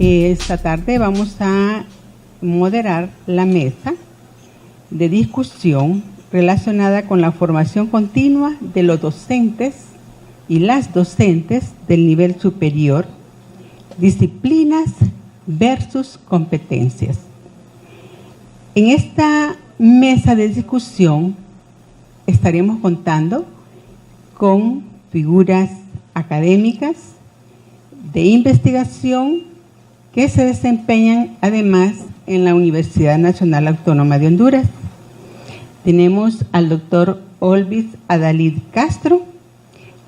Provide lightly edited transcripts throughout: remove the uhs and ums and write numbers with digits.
Esta tarde vamos a moderar la mesa de discusión relacionada con la formación continua de los docentes y las docentes del nivel superior, disciplinas versus competencias. En esta mesa de discusión estaremos contando con figuras académicas de investigación que se desempeñan además en la Universidad Nacional Autónoma de Honduras. Tenemos al doctor Olvis Adalid Castro,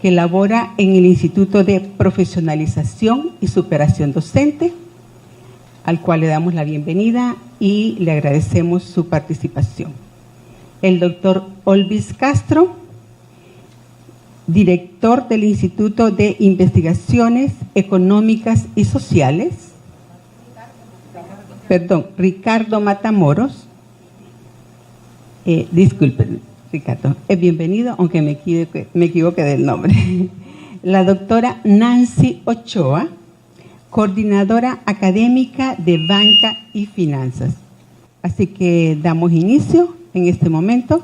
que labora en el Instituto de Profesionalización y Superación Docente, al cual le damos la bienvenida y le agradecemos su participación. El doctor Olvis Castro, director del Instituto de Investigaciones Económicas y Sociales, Ricardo Matamoros, disculpen, Ricardo, es bienvenido, aunque me equivoque del nombre. La doctora Nancy Ochoa, coordinadora académica de Banca y Finanzas. Así que damos inicio en este momento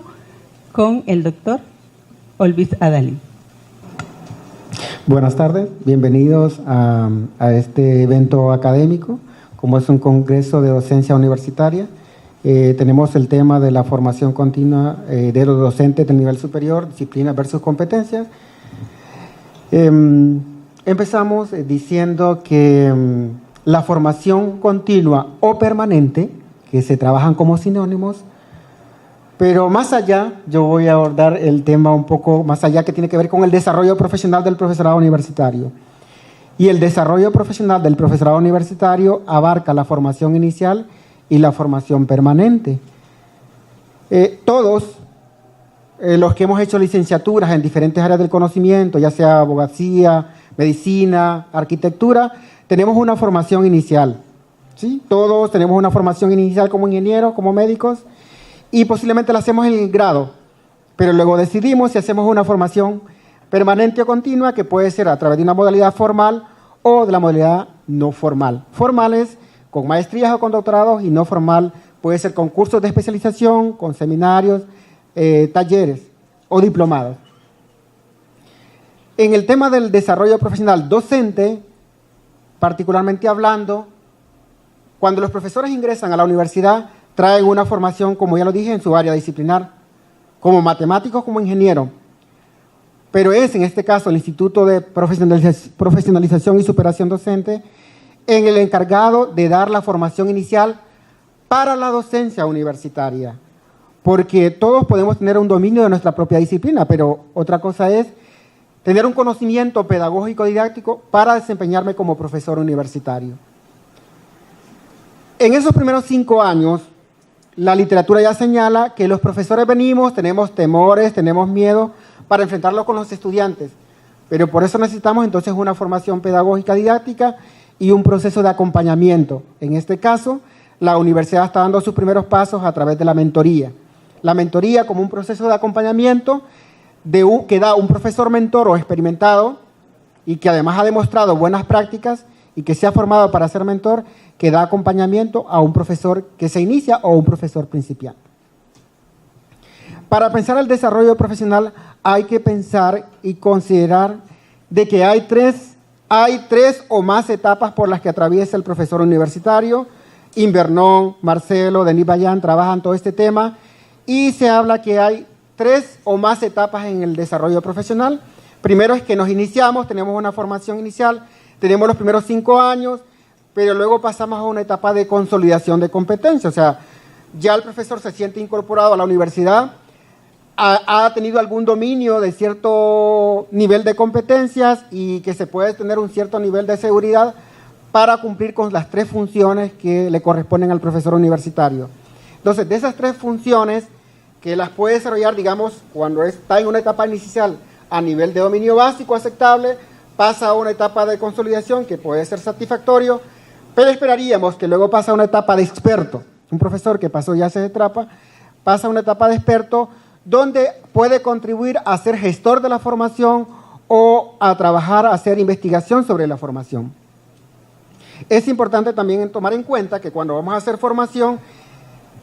con el doctor Olvis Adalid. Buenas tardes, bienvenidos a este evento académico, como es un congreso de docencia universitaria. Tenemos el tema de la formación continua de los docentes del nivel superior, disciplinas versus competencias. Empezamos diciendo que la formación continua o permanente, que se trabajan como sinónimos, pero más allá, yo voy a abordar el tema un poco más allá, que tiene que ver con el desarrollo profesional del profesorado universitario. Y el desarrollo profesional del profesorado universitario abarca la formación inicial y la formación permanente. Todos los que hemos hecho licenciaturas en diferentes áreas del conocimiento, ya sea abogacía, medicina, arquitectura, tenemos una formación inicial, ¿sí? Todos tenemos una formación inicial como ingenieros, como médicos, y posiblemente la hacemos en el grado, pero luego decidimos si hacemos una formación permanente o continua, que puede ser a través de una modalidad formal o de la modalidad no formal. Formal es con maestrías o con doctorados, y no formal puede ser con cursos de especialización, con seminarios, talleres o diplomados. En el tema del desarrollo profesional docente, particularmente hablando, cuando los profesores ingresan a la universidad, traen una formación, como ya lo dije, en su área disciplinar, como matemáticos, como ingeniero. Pero es, en este caso, el Instituto de Profesionalización y Superación Docente, en el encargado de dar la formación inicial para la docencia universitaria. Porque todos podemos tener un dominio de nuestra propia disciplina, pero otra cosa es tener un conocimiento pedagógico didáctico para desempeñarme como profesor universitario. En esos primeros 5 años, la literatura ya señala que los profesores tenemos temores, tenemos miedo para enfrentarlo con los estudiantes, pero por eso necesitamos entonces una formación pedagógica didáctica y un proceso de acompañamiento. En este caso, la universidad está dando sus primeros pasos a través de la mentoría. La mentoría como un proceso de acompañamiento que da un profesor mentor o experimentado y que además ha demostrado buenas prácticas y que se ha formado para ser mentor, que da acompañamiento a un profesor que se inicia o un profesor principiante. Para pensar el desarrollo profesional hay que pensar y considerar de que hay tres o más etapas por las que atraviesa el profesor universitario. Invernón, Marcelo, Denis Bayan trabajan todo este tema y se habla que hay 3 o más etapas en el desarrollo profesional. Primero es que nos iniciamos, tenemos una formación inicial, tenemos los primeros 5 años, pero luego pasamos a una etapa de consolidación de competencia. O sea, ya el profesor se siente incorporado a la universidad, ha tenido algún dominio de cierto nivel de competencias y que se puede tener un cierto nivel de seguridad para cumplir con las 3 funciones que le corresponden al profesor universitario. Entonces, de esas 3 funciones que las puede desarrollar, digamos, cuando está en una etapa inicial a nivel de dominio básico aceptable, pasa a una etapa de consolidación que puede ser satisfactorio, pero esperaríamos que luego pasa a una etapa de experto. Un profesor que pasó ya esa etapa, pasa a una etapa de experto donde puede contribuir a ser gestor de la formación o a trabajar, a hacer investigación sobre la formación. Es importante también tomar en cuenta que cuando vamos a hacer formación,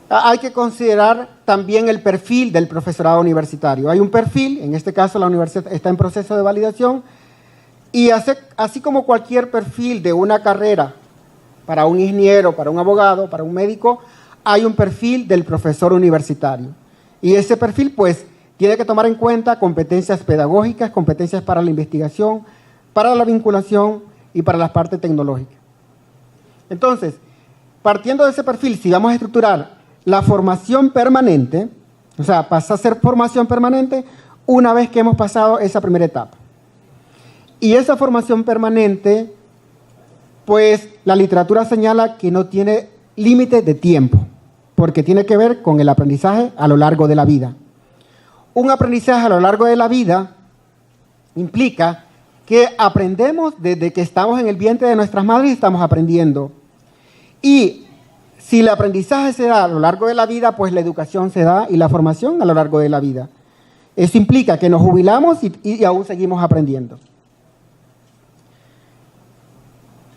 hay que considerar también el perfil del profesorado universitario. Hay un perfil, en este caso la universidad está en proceso de validación, y así como cualquier perfil de una carrera, para un ingeniero, para un abogado, para un médico, hay un perfil del profesor universitario. Y ese perfil, pues, tiene que tomar en cuenta competencias pedagógicas, competencias para la investigación, para la vinculación y para la parte tecnológica. Entonces, partiendo de ese perfil, si vamos a estructurar la formación permanente, o sea, pasa a ser formación permanente una vez que hemos pasado esa primera etapa. Y esa formación permanente, pues la literatura señala que no tiene límite de tiempo, porque tiene que ver con el aprendizaje a lo largo de la vida. Un aprendizaje a lo largo de la vida implica que aprendemos desde que estamos en el vientre de nuestras madres, estamos aprendiendo. Y si el aprendizaje se da a lo largo de la vida, pues la educación se da y la formación a lo largo de la vida. Eso implica que nos jubilamos y aún seguimos aprendiendo.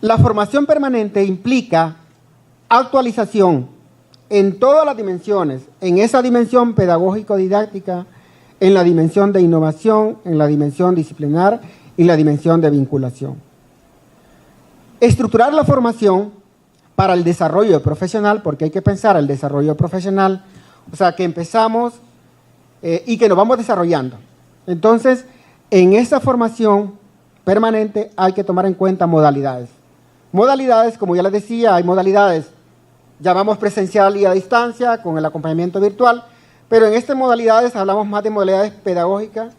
La formación permanente implica actualización en todas las dimensiones, en esa dimensión pedagógico-didáctica, en la dimensión de innovación, en la dimensión disciplinar y la dimensión de vinculación. Estructurar la formación para el desarrollo profesional, porque hay que pensar el desarrollo profesional, o sea, que empezamos y que nos vamos desarrollando. Entonces, en esa formación permanente hay que tomar en cuenta modalidades. Modalidades, como ya les decía, hay modalidades, llamamos presencial y a distancia, con el acompañamiento virtual, pero en estas modalidades hablamos más de modalidades pedagógicas,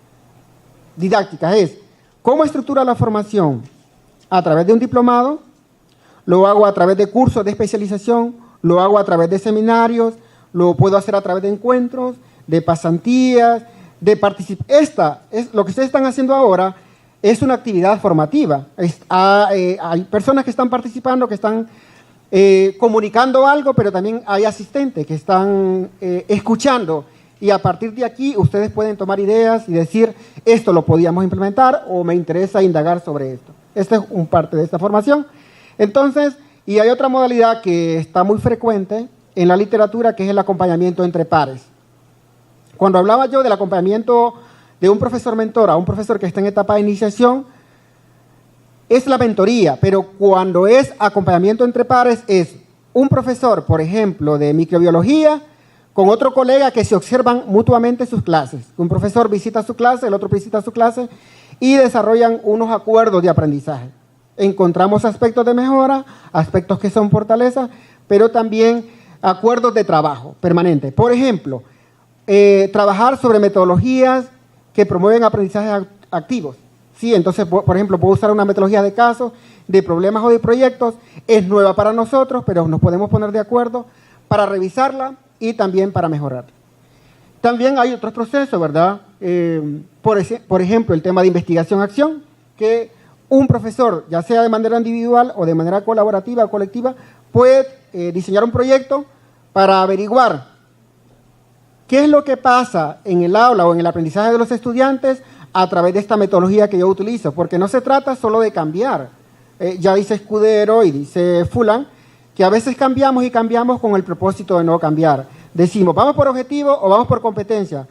didácticas. Es, ¿cómo estructura la formación? A través de un diplomado, lo hago a través de cursos de especialización, lo hago a través de seminarios, lo puedo hacer a través de encuentros, de pasantías, de participación. Lo que ustedes están haciendo ahora es una actividad formativa. Hay personas que están participando, que están comunicando algo, pero también hay asistentes que están escuchando. Y a partir de aquí ustedes pueden tomar ideas y decir, esto lo podíamos implementar o me interesa indagar sobre esto. Esta es un parte de esta formación. Entonces, y hay otra modalidad que está muy frecuente en la literatura, que es el acompañamiento entre pares. Cuando hablaba yo del acompañamiento de un profesor mentor a un profesor que está en etapa de iniciación, es la mentoría, pero cuando es acompañamiento entre pares es un profesor, por ejemplo, de microbiología, con otro colega que se observan mutuamente sus clases. Un profesor visita su clase, el otro visita su clase y desarrollan unos acuerdos de aprendizaje. Encontramos aspectos de mejora, aspectos que son fortalezas, pero también acuerdos de trabajo permanente. Por ejemplo, trabajar sobre metodologías que promueven aprendizajes activos. Sí, entonces, por ejemplo, puedo usar una metodología de casos, de problemas o de proyectos. Es nueva para nosotros, pero nos podemos poner de acuerdo para revisarla y también para mejorarla. También hay otros procesos, ¿verdad? Por ejemplo, el tema de investigación-acción, que un profesor, ya sea de manera individual o de manera colaborativa o colectiva, puede diseñar un proyecto para averiguar qué es lo que pasa en el aula o en el aprendizaje de los estudiantes a través de esta metodología que yo utilizo, porque no se trata solo de cambiar. Ya dice Escudero y dice Fulan, que a veces cambiamos y cambiamos con el propósito de no cambiar. Decimos, ¿vamos por objetivo o vamos por competencia?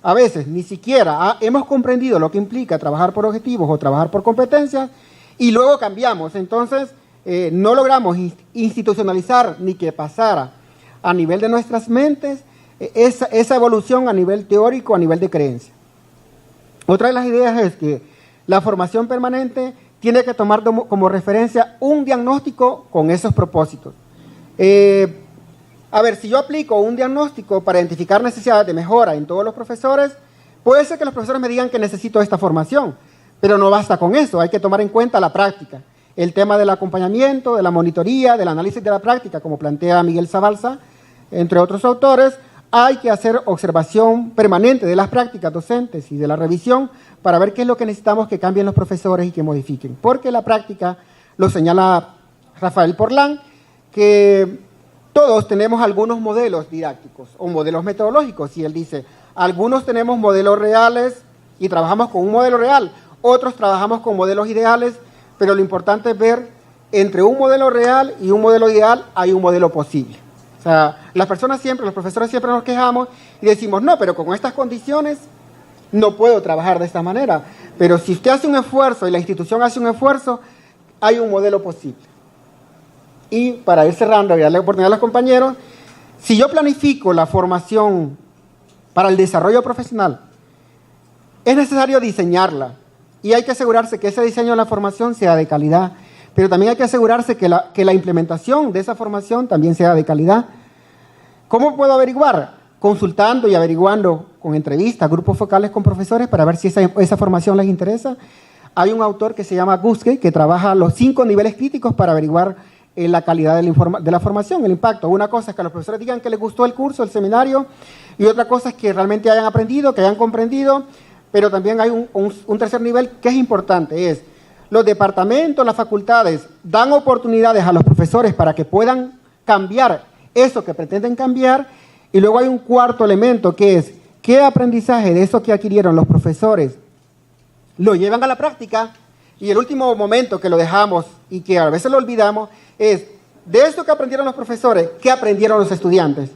A veces ni siquiera hemos comprendido lo que implica trabajar por objetivos o trabajar por competencias y luego cambiamos. Entonces, no logramos institucionalizar ni que pasara a nivel de nuestras mentes esa evolución a nivel teórico, a nivel de creencia. Otra de las ideas es que la formación permanente tiene que tomar como referencia un diagnóstico con esos propósitos. A ver, si yo aplico un diagnóstico para identificar necesidades de mejora en todos los profesores, puede ser que los profesores me digan que necesito esta formación, pero no basta con eso, hay que tomar en cuenta la práctica. El tema del acompañamiento, de la monitoría, del análisis de la práctica, como plantea Miguel Zabalza, entre otros autores, hay que hacer observación permanente de las prácticas docentes y de la revisión para ver qué es lo que necesitamos que cambien los profesores y que modifiquen. Porque la práctica, lo señala Rafael Porlán, que todos tenemos algunos modelos didácticos o modelos metodológicos. Y él dice, algunos tenemos modelos reales y trabajamos con un modelo real, otros trabajamos con modelos ideales, pero lo importante es ver entre un modelo real y un modelo ideal hay un modelo posible. O sea, los profesores siempre nos quejamos y decimos, no, pero con estas condiciones no puedo trabajar de esta manera. Pero si usted hace un esfuerzo y la institución hace un esfuerzo, hay un modelo posible. Y para ir cerrando y darle oportunidad a los compañeros, si yo planifico la formación para el desarrollo profesional, es necesario diseñarla y hay que asegurarse que ese diseño de la formación sea de calidad, pero también hay que asegurarse que la implementación de esa formación también sea de calidad. ¿Cómo puedo averiguar? Consultando y averiguando con entrevistas, grupos focales con profesores para ver si esa formación les interesa. Hay un autor que se llama Guske que trabaja los 5 niveles críticos para averiguar la calidad de la formación, el impacto. Una cosa es que los profesores digan que les gustó el curso, el seminario, y otra cosa es que realmente hayan aprendido, que hayan comprendido, pero también hay un tercer nivel que es importante, es los departamentos, las facultades dan oportunidades a los profesores para que puedan cambiar eso que pretenden cambiar, y luego hay un cuarto elemento que es qué aprendizaje de eso que adquirieron los profesores lo llevan a la práctica. Y el último momento que lo dejamos y que a veces lo olvidamos es de esto que aprendieron los profesores, ¿qué aprendieron los estudiantes?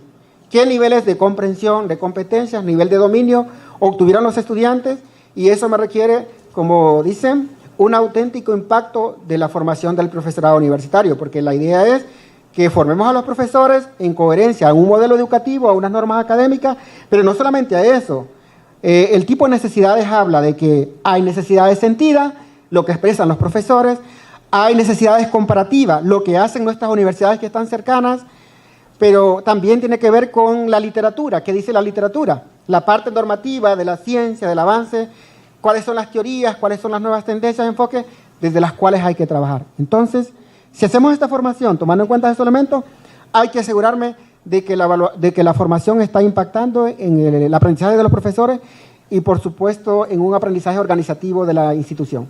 ¿Qué niveles de comprensión, de competencias, nivel de dominio obtuvieron los estudiantes? Y eso me requiere, como dicen, un auténtico impacto de la formación del profesorado universitario, porque la idea es que formemos a los profesores en coherencia a un modelo educativo, a unas normas académicas, pero no solamente a eso. El tipo de necesidades habla de que hay necesidades sentidas, lo que expresan los profesores, hay necesidades comparativas, lo que hacen nuestras universidades que están cercanas, pero también tiene que ver con la literatura. ¿Qué dice la literatura? La parte normativa de la ciencia, del avance, cuáles son las teorías, cuáles son las nuevas tendencias de enfoque desde las cuales hay que trabajar. Entonces, si hacemos esta formación tomando en cuenta estos elementos, hay que asegurarme de que la formación está impactando en el aprendizaje de los profesores y, por supuesto, en un aprendizaje organizativo de la institución.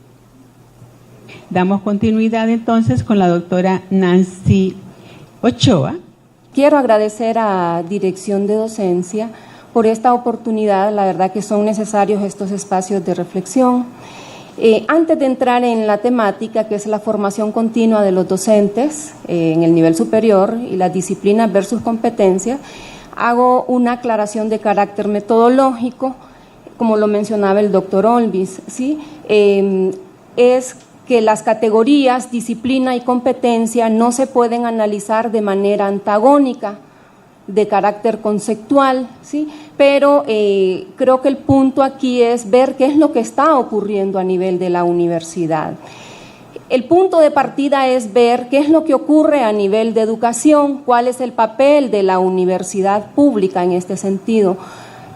Damos continuidad entonces con la doctora Nancy Ochoa. Quiero agradecer a Dirección de Docencia por esta oportunidad. La verdad que son necesarios estos espacios de reflexión. Antes de entrar en la temática, que es la formación continua de los docentes en el nivel superior y las disciplinas versus competencias, hago una aclaración de carácter metodológico, como lo mencionaba el doctor Olvis, ¿sí? Es que las categorías disciplina y competencia no se pueden analizar de manera antagónica, de carácter conceptual, ¿sí? Pero creo que el punto aquí es ver qué es lo que está ocurriendo a nivel de la universidad. El punto de partida es ver qué es lo que ocurre a nivel de educación, cuál es el papel de la universidad pública en este sentido.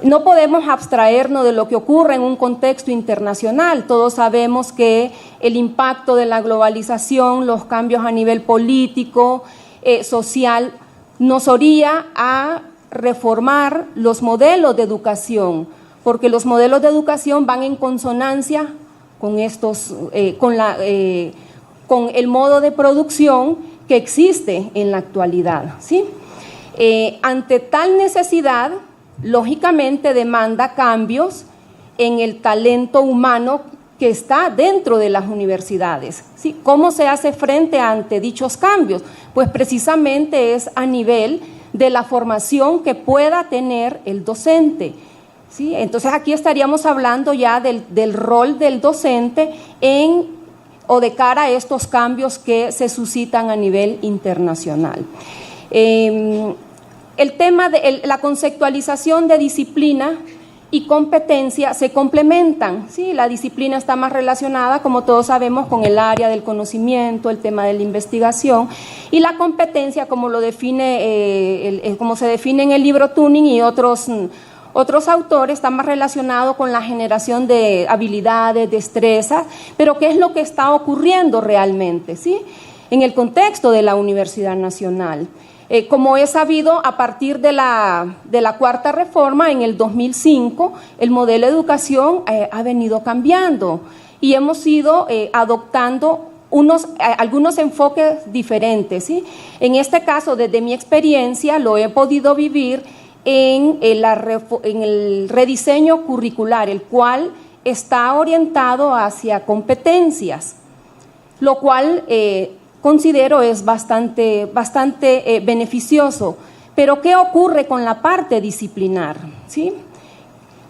No podemos abstraernos de lo que ocurre en un contexto internacional. Todos sabemos que el impacto de la globalización, los cambios a nivel político, social, nos orilla a reformar los modelos de educación, porque los modelos de educación van en consonancia con con el modo de producción que existe en la actualidad, ¿sí? Ante tal necesidad, lógicamente demanda cambios en el talento humano que está dentro de las universidades, ¿sí? ¿Cómo se hace frente ante dichos cambios? Pues precisamente es a nivel de la formación que pueda tener el docente, ¿sí? Entonces aquí estaríamos hablando ya del rol del docente o de cara a estos cambios que se suscitan a nivel internacional. El tema de la conceptualización de disciplina y competencia se complementan, ¿sí? La disciplina está más relacionada, como todos sabemos, con el área del conocimiento, el tema de la investigación, y la competencia, como lo define, como se define en el libro Tuning y otros autores, está más relacionado con la generación de habilidades, destrezas, pero ¿qué es lo que está ocurriendo realmente, ¿sí? En el contexto de la Universidad Nacional? Como es sabido, a partir de la Cuarta Reforma, en el 2005, el modelo de educación ha venido cambiando y hemos ido adoptando algunos enfoques diferentes, ¿sí? En este caso, desde mi experiencia, lo he podido vivir en el rediseño curricular, el cual está orientado hacia competencias, lo cual considero es bastante beneficioso. Pero ¿qué ocurre con la parte disciplinar? ¿Sí?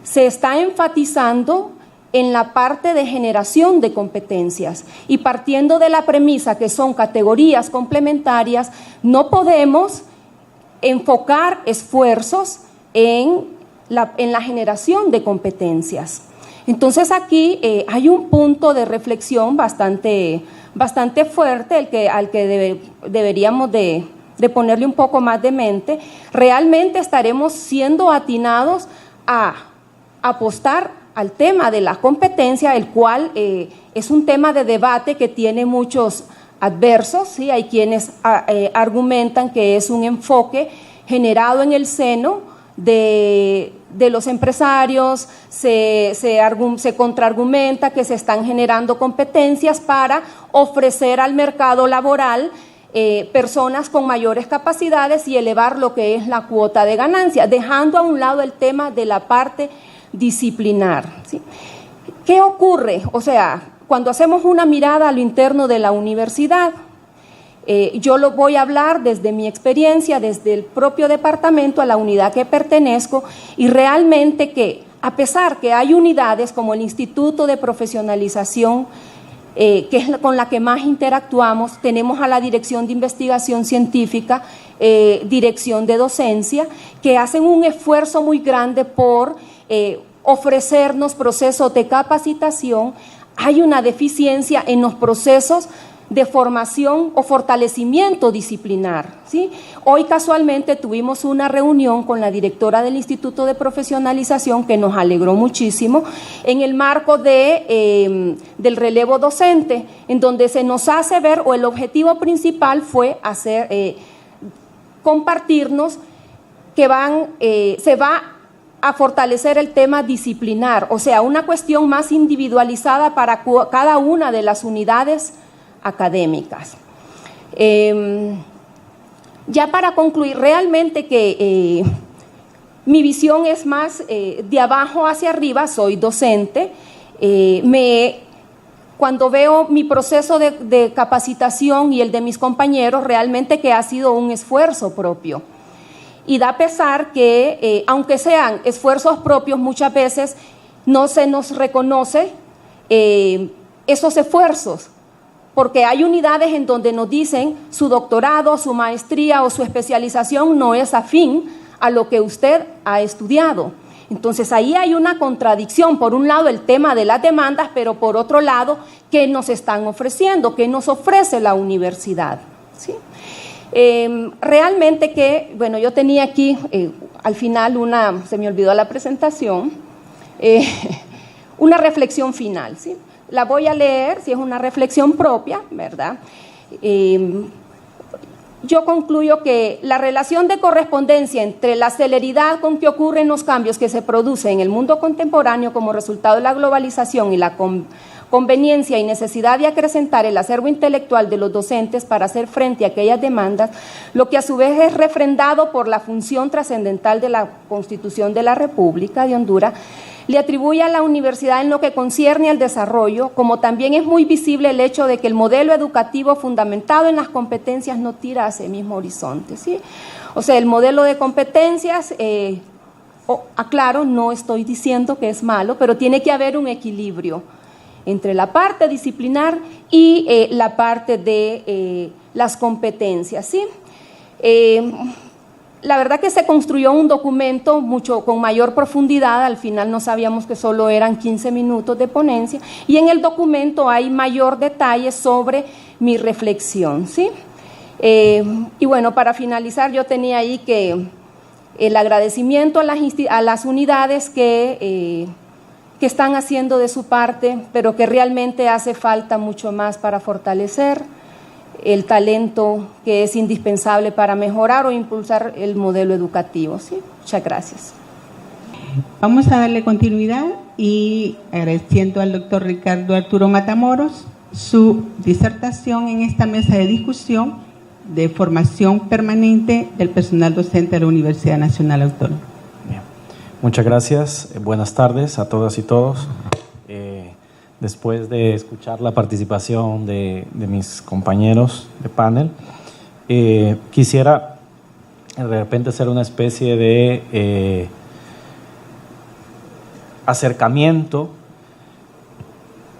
Se está enfatizando en la parte de generación de competencias y partiendo de la premisa que son categorías complementarias, no podemos enfocar esfuerzos en la generación de competencias. Entonces aquí hay un punto de reflexión bastante fuerte al que deberíamos de ponerle un poco más de mente. Realmente estaremos siendo atinados a apostar al tema de la competencia, el cual es un tema de debate que tiene muchos adversos, ¿sí? Hay quienes argumentan que es un enfoque generado en el seno de los empresarios, se contraargumenta que se están generando competencias para ofrecer al mercado laboral personas con mayores capacidades y elevar lo que es la cuota de ganancia, dejando a un lado el tema de la parte disciplinar, ¿sí? ¿Qué ocurre? O sea, cuando hacemos una mirada a lo interno de la universidad, yo lo voy a hablar desde mi experiencia, desde el propio departamento, a la unidad que pertenezco, y realmente que a pesar que hay unidades como el Instituto de Profesionalización, que es con la que más interactuamos, tenemos a la Dirección de Investigación Científica, Dirección de Docencia, que hacen un esfuerzo muy grande por ofrecernos procesos de capacitación. Hay una deficiencia en los procesos de formación o fortalecimiento disciplinar, ¿sí? Hoy casualmente tuvimos una reunión con la directora del Instituto de Profesionalización que nos alegró muchísimo en el marco del relevo docente, en donde se nos hace ver, o el objetivo principal fue compartirnos que se va a fortalecer el tema disciplinar, o sea, una cuestión más individualizada para cada una de las unidades académicas. Ya para concluir, realmente que mi visión es más de abajo hacia arriba. Soy docente, cuando veo mi proceso de capacitación y el de mis compañeros, realmente que ha sido un esfuerzo propio. Y da pesar que, aunque sean esfuerzos propios, muchas veces no se nos reconoce esos esfuerzos, porque hay unidades en donde nos dicen su doctorado, su maestría o su especialización no es afín a lo que usted ha estudiado. Entonces ahí hay una contradicción, por un lado el tema de las demandas, pero por otro lado, ¿qué nos están ofreciendo? ¿Qué nos ofrece la universidad? ¿Sí? Realmente que, bueno, yo tenía aquí al final se me olvidó la presentación, una reflexión final, ¿sí? La voy a leer, si es una reflexión propia, ¿verdad? Yo concluyo que la relación de correspondencia entre la celeridad con que ocurren los cambios que se producen en el mundo contemporáneo como resultado de la globalización y la conveniencia y necesidad de acrecentar el acervo intelectual de los docentes para hacer frente a aquellas demandas, lo que a su vez es refrendado por la función trascendental de la Constitución de la República de Honduras, le atribuye a la universidad en lo que concierne al desarrollo, como también es muy visible el hecho de que el modelo educativo fundamentado en las competencias no tira a ese mismo horizonte, ¿sí? O sea, el modelo de competencias, aclaro, no estoy diciendo que es malo, pero tiene que haber un equilibrio entre la parte disciplinar y la parte de las competencias, ¿sí? La verdad que se construyó un documento con mayor profundidad. Al final no sabíamos que solo eran 15 minutos de ponencia, y en el documento hay mayor detalle sobre mi reflexión, ¿sí? Y bueno, para finalizar, yo tenía ahí que el agradecimiento a las unidades que están haciendo de su parte, pero que realmente hace falta mucho más para fortalecer el talento que es indispensable para mejorar o impulsar el modelo educativo, ¿sí? Muchas gracias. Vamos a darle continuidad y agradeciendo al doctor Ricardo Arturo Matamoros su disertación en esta mesa de discusión de formación permanente del personal docente de la Universidad Nacional Autónoma. Bien. Muchas gracias. Buenas tardes a todas y todos. después de escuchar la participación de mis compañeros de panel, quisiera de repente hacer una especie de acercamiento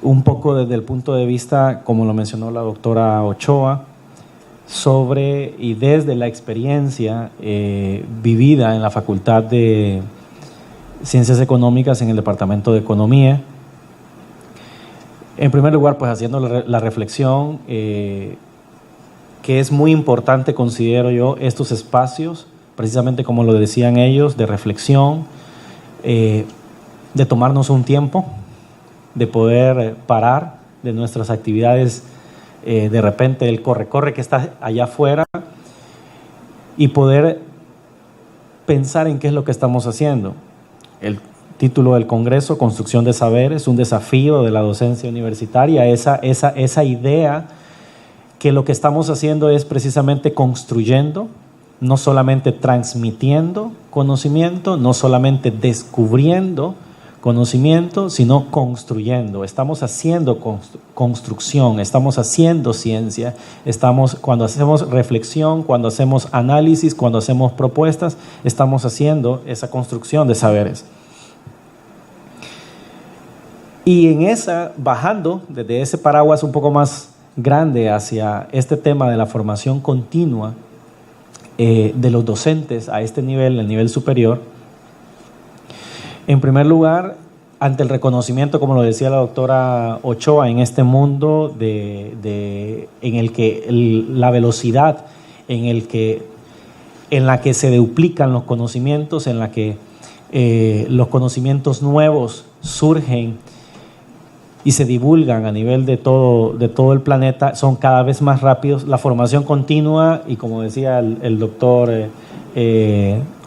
un poco desde el punto de vista, como lo mencionó la doctora Ochoa, sobre y desde la experiencia vivida en la Facultad de Ciencias Económicas en el Departamento de Economía. En primer lugar, pues haciendo la reflexión que es muy importante, considero yo, estos espacios, precisamente como lo decían ellos, de reflexión, de tomarnos un tiempo, de poder parar de nuestras actividades, de repente el corre-corre que está allá afuera, y poder pensar en qué es lo que estamos haciendo. El título del Congreso, Construcción de Saberes, un desafío de la docencia universitaria, esa idea que lo que estamos haciendo es precisamente construyendo, no solamente transmitiendo conocimiento, no solamente descubriendo conocimiento, sino construyendo. Estamos haciendo construcción, estamos haciendo ciencia, cuando hacemos reflexión, cuando hacemos análisis, cuando hacemos propuestas, estamos haciendo esa construcción de saberes. Y en bajando desde ese paraguas un poco más grande hacia este tema de la formación continua de los docentes a este nivel, el nivel superior, en primer lugar, ante el reconocimiento, como lo decía la doctora Ochoa, en este mundo en el que la velocidad en la que se duplican los conocimientos, en la que los conocimientos nuevos surgen y se divulgan a nivel de todo el planeta, son cada vez más rápidos. La formación continua, y como decía el doctor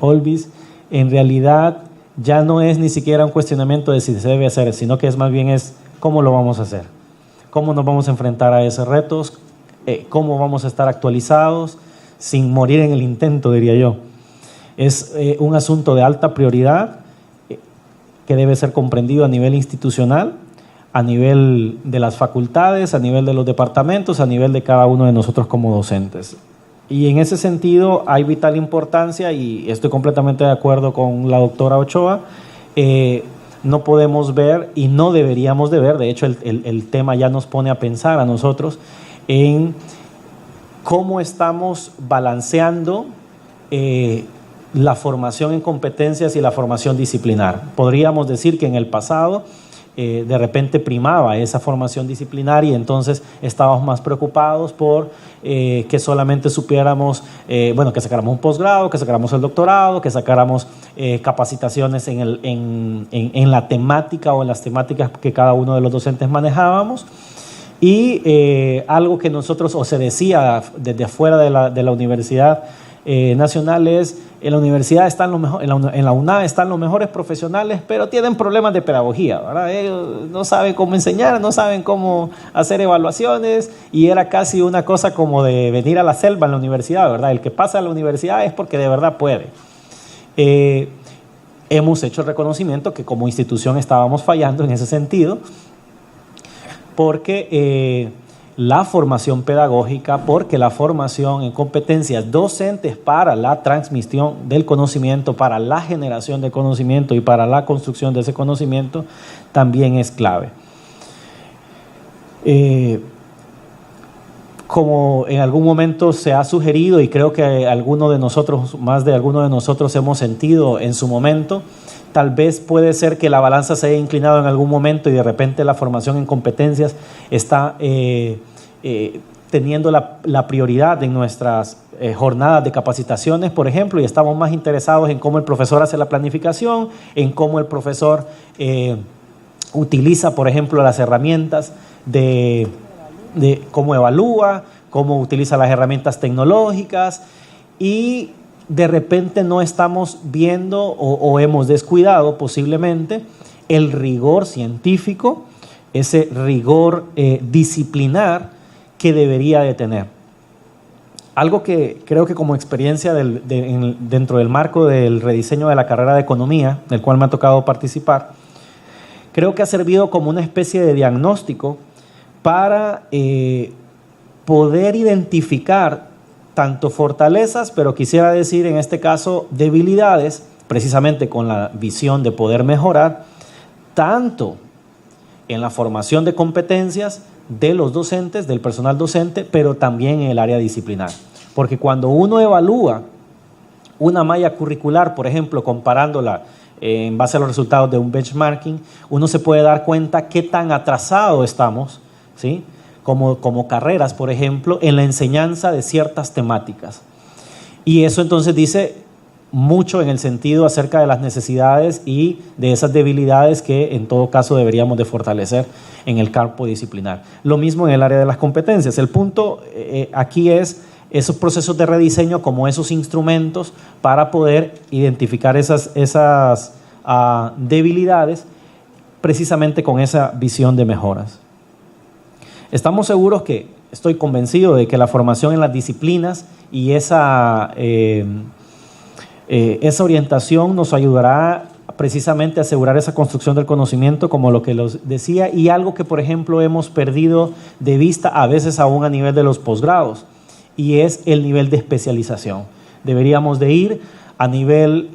Olvis, en realidad ya no es ni siquiera un cuestionamiento de si se debe hacer, sino que más bien es cómo lo vamos a hacer, cómo nos vamos a enfrentar a esos retos, cómo vamos a estar actualizados sin morir en el intento, diría yo. Es un asunto de alta prioridad que debe ser comprendido a nivel institucional, a nivel de las facultades, a nivel de los departamentos, a nivel de cada uno de nosotros como docentes. Y en ese sentido hay vital importancia, y estoy completamente de acuerdo con la doctora Ochoa, no podemos ver y no deberíamos de ver, de hecho el tema ya nos pone a pensar a nosotros en cómo estamos balanceando la formación en competencias y la formación disciplinar. Podríamos decir que en el pasado de repente primaba esa formación disciplinar y entonces estábamos más preocupados por que solamente supiéramos, que sacáramos un posgrado, que sacáramos el doctorado, que sacáramos capacitaciones en la temática o en las temáticas que cada uno de los docentes manejábamos. Y algo que nosotros, o se decía desde afuera de la Universidad Nacional, es: en la universidad están los mejores, en la UNA están los mejores profesionales, pero tienen problemas de pedagogía, ¿verdad? Ellos no saben cómo enseñar, no saben cómo hacer evaluaciones, y era casi una cosa como de venir a la selva en la universidad, ¿verdad? El que pasa a la universidad es porque de verdad puede. Hemos hecho el reconocimiento que como institución estábamos fallando en ese sentido, porque la formación pedagógica, porque la formación en competencias docentes para la transmisión del conocimiento, para la generación de conocimiento y para la construcción de ese conocimiento también es clave. Como en algún momento se ha sugerido, y creo que más de alguno de nosotros hemos sentido en su momento, tal vez puede ser que la balanza se haya inclinado en algún momento y de repente la formación en competencias está teniendo la prioridad en nuestras jornadas de capacitaciones, por ejemplo, y estamos más interesados en cómo el profesor hace la planificación, en cómo el profesor utiliza, por ejemplo, las herramientas de cómo evalúa, cómo utiliza las herramientas tecnológicas, y de repente no estamos viendo o hemos descuidado posiblemente el rigor científico, ese rigor disciplinar que debería de tener. Algo que creo que como experiencia dentro del marco del rediseño de la carrera de economía, del cual me ha tocado participar, creo que ha servido como una especie de diagnóstico para poder identificar tanto fortalezas, pero quisiera decir en este caso debilidades, precisamente con la visión de poder mejorar, tanto en la formación de competencias de los docentes, del personal docente, pero también en el área disciplinar. Porque cuando uno evalúa una malla curricular, por ejemplo, comparándola en base a los resultados de un benchmarking, uno se puede dar cuenta qué tan atrasado estamos, ¿sí? Como carreras, por ejemplo, en la enseñanza de ciertas temáticas. Y eso entonces dice mucho en el sentido acerca de las necesidades y de esas debilidades que en todo caso deberíamos de fortalecer en el campo disciplinar. Lo mismo en el área de las competencias. El punto aquí es esos procesos de rediseño como esos instrumentos para poder identificar esas debilidades precisamente con esa visión de mejoras. Estamos seguros que, estoy convencido de que la formación en las disciplinas y esa orientación nos ayudará precisamente a asegurar esa construcción del conocimiento, como lo que los decía, y algo que, por ejemplo, hemos perdido de vista a veces aún a nivel de los posgrados, y es el nivel de especialización. Deberíamos de ir a nivel,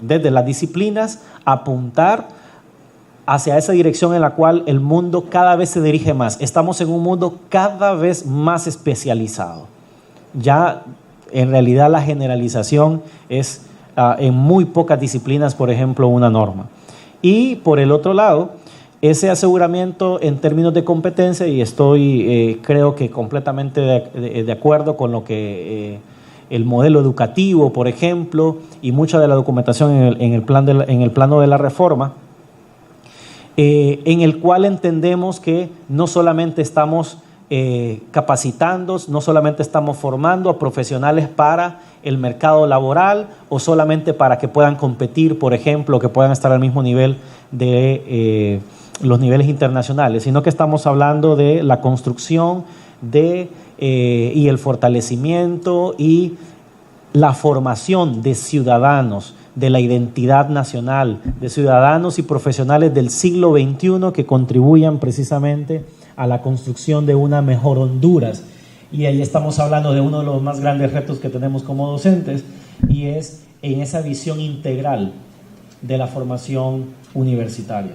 desde las disciplinas, apuntar hacia esa dirección en la cual el mundo cada vez se dirige más. Estamos en un mundo cada vez más especializado. Ya en realidad la generalización es en muy pocas disciplinas, por ejemplo, una norma. Y por el otro lado, ese aseguramiento en términos de competencia, y estoy creo que completamente de acuerdo con lo que el modelo educativo, por ejemplo, y mucha de la documentación en el plano de la reforma, en el cual entendemos que no solamente estamos capacitando, no solamente estamos formando a profesionales para el mercado laboral o solamente para que puedan competir, por ejemplo, que puedan estar al mismo nivel de los niveles internacionales, sino que estamos hablando de la construcción y el fortalecimiento y la formación de ciudadanos, de la identidad nacional, de ciudadanos y profesionales del siglo XXI que contribuyan precisamente a la construcción de una mejor Honduras. Y ahí estamos hablando de uno de los más grandes retos que tenemos como docentes, y es en esa visión integral de la formación universitaria.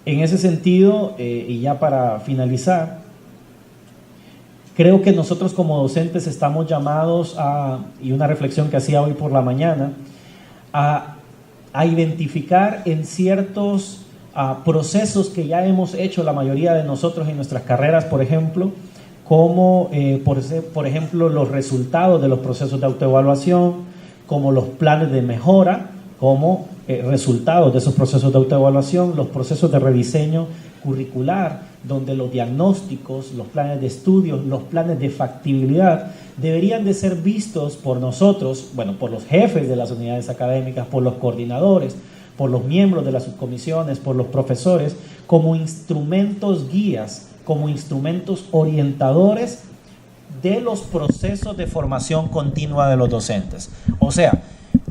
En ese sentido, y ya para finalizar, creo que nosotros como docentes estamos llamados y una reflexión que hacía hoy por la mañana, a identificar en ciertos procesos que ya hemos hecho la mayoría de nosotros en nuestras carreras, por ejemplo, como por ejemplo los resultados de los procesos de autoevaluación, como los planes de mejora, como resultados de esos procesos de autoevaluación, los procesos de rediseño curricular, donde los diagnósticos, los planes de estudios, los planes de factibilidad deberían de ser vistos por nosotros, bueno, por los jefes de las unidades académicas, por los coordinadores, por los miembros de las subcomisiones, por los profesores, como instrumentos guías, como instrumentos orientadores de los procesos de formación continua de los docentes. O sea,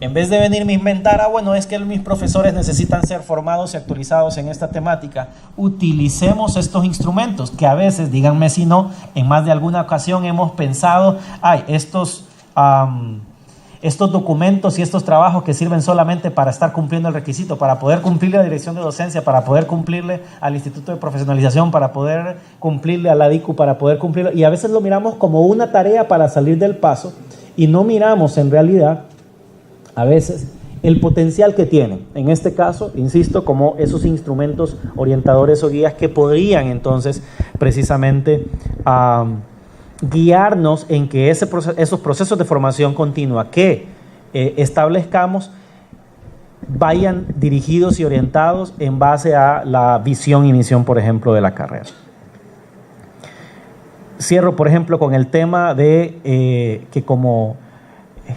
en vez de venirme a inventar, bueno, es que mis profesores necesitan ser formados y actualizados en esta temática, utilicemos estos instrumentos que a veces, díganme si no, en más de alguna ocasión hemos pensado, estos documentos y estos trabajos que sirven solamente para estar cumpliendo el requisito, para poder cumplirle a la dirección de docencia, para poder cumplirle al Instituto de Profesionalización, para poder cumplirle a la DICU, para poder cumplirlo, y a veces lo miramos como una tarea para salir del paso y no miramos en realidad a veces el potencial que tienen, en este caso, insisto, como esos instrumentos orientadores o guías que podrían entonces precisamente guiarnos en que esos procesos de formación continua que establezcamos vayan dirigidos y orientados en base a la visión y misión, por ejemplo, de la carrera. Cierro, por ejemplo, con el tema de que como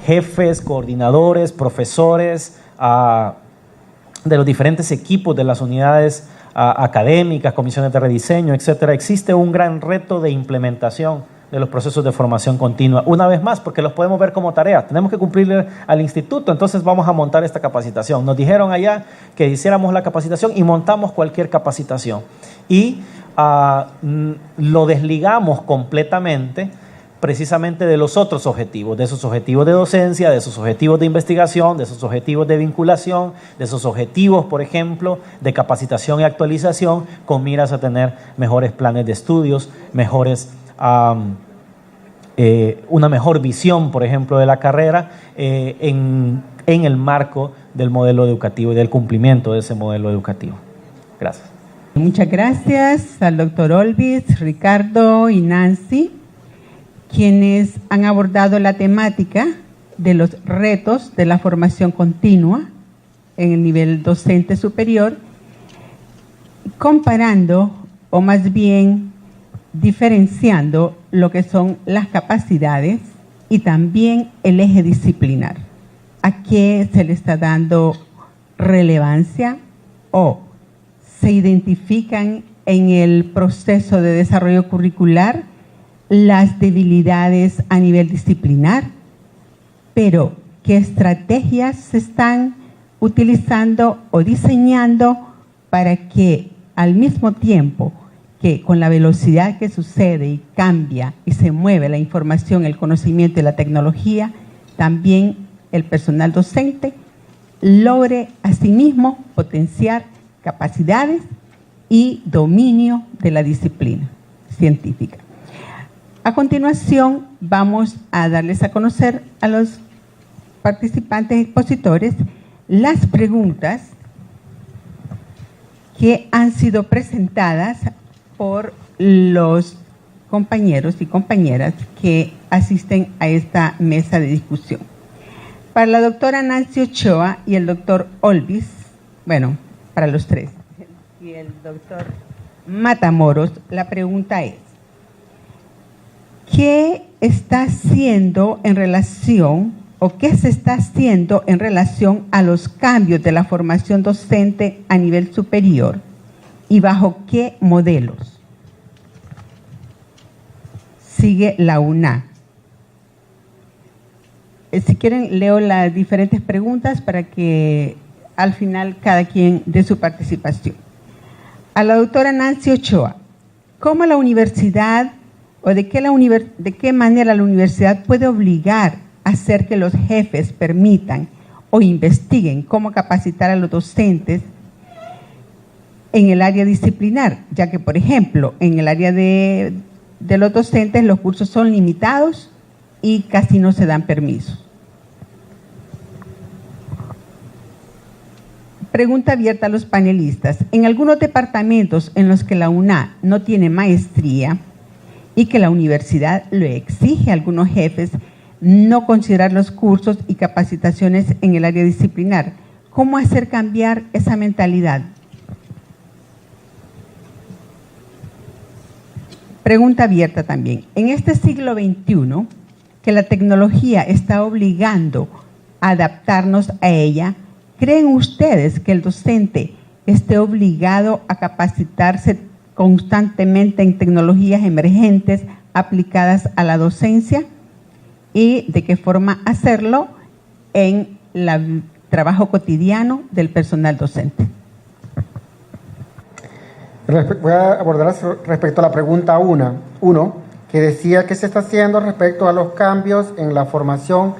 jefes, coordinadores, profesores de los diferentes equipos de las unidades académicas, comisiones de rediseño, etcétera, existe un gran reto de implementación de los procesos de formación continua. Una vez más, porque los podemos ver como tarea. Tenemos que cumplirle al instituto, entonces vamos a montar esta capacitación. Nos dijeron allá que hiciéramos la capacitación y montamos cualquier capacitación. Y lo desligamos completamente precisamente de los otros objetivos, de esos objetivos de docencia, de esos objetivos de investigación, de esos objetivos de vinculación, de esos objetivos, por ejemplo, de capacitación y actualización, con miras a tener mejores planes de estudios, una mejor visión, por ejemplo, de la carrera en el marco del modelo educativo y del cumplimiento de ese modelo educativo. Gracias. Muchas gracias al doctor Olvis, Ricardo y Nancy, quienes han abordado la temática de los retos de la formación continua en el nivel docente superior, comparando, o más bien diferenciando lo que son las capacidades y también el eje disciplinar. ¿A qué se le está dando relevancia o se identifican en el proceso de desarrollo curricular las debilidades a nivel disciplinar, pero qué estrategias se están utilizando o diseñando para que al mismo tiempo que con la velocidad que sucede y cambia y se mueve la información, el conocimiento y la tecnología, también el personal docente logre asimismo potenciar capacidades y dominio de la disciplina científica. A continuación, vamos a darles a conocer a los participantes expositores las preguntas que han sido presentadas por los compañeros y compañeras que asisten a esta mesa de discusión. Para la doctora Nancy Ochoa y el doctor Olvis, bueno, para los tres, y el doctor Matamoros, la pregunta es: ¿qué está haciendo en relación o qué se está haciendo en relación a los cambios de la formación docente a nivel superior y bajo qué modelos? Sigue la UNA. Si quieren, leo las diferentes preguntas para que al final cada quien dé su participación. A la doctora Nancy Ochoa: ¿cómo la universidad o de qué manera la universidad puede obligar a hacer que los jefes permitan o investiguen cómo capacitar a los docentes en el área disciplinar? Ya que, por ejemplo, en el área de los docentes los cursos son limitados y casi no se dan permisos. Pregunta abierta a los panelistas: en algunos departamentos en los que la UNA no tiene maestría y que la universidad lo exige a algunos jefes no considerar los cursos y capacitaciones en el área disciplinar, ¿cómo hacer cambiar esa mentalidad? Pregunta abierta también: en este siglo XXI, que la tecnología está obligando a adaptarnos a ella, ¿creen ustedes que el docente esté obligado a capacitarse constantemente en tecnologías emergentes aplicadas a la docencia? ¿Y de qué forma hacerlo en el trabajo cotidiano del personal docente? Voy a abordar respecto a la pregunta 1, que decía qué se está haciendo respecto a los cambios en la formación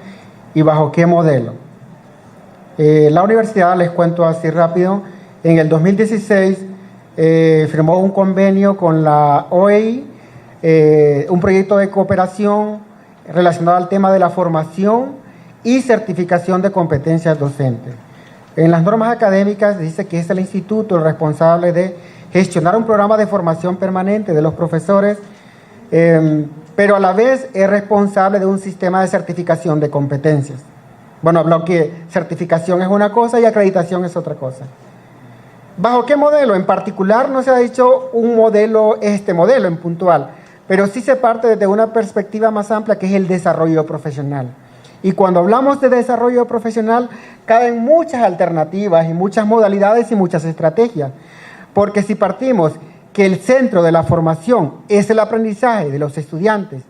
y bajo qué modelo. La universidad, les cuento así rápido, en el 2016 firmó un convenio con la OEI, un proyecto de cooperación relacionado al tema de la formación y certificación de competencias docentes. En las normas académicas dice que es el instituto el responsable de gestionar un programa de formación permanente de los profesores, pero a la vez es responsable de un sistema de certificación de competencias. Bueno, habló que certificación es una cosa y acreditación es otra cosa. ¿Bajo qué modelo? En particular no se ha dicho un modelo, este modelo en puntual, pero sí se parte desde una perspectiva más amplia, que es el desarrollo profesional. Y cuando hablamos de desarrollo profesional, caben muchas alternativas y muchas modalidades y muchas estrategias. Porque si partimos que el centro de la formación es el aprendizaje de los estudiantes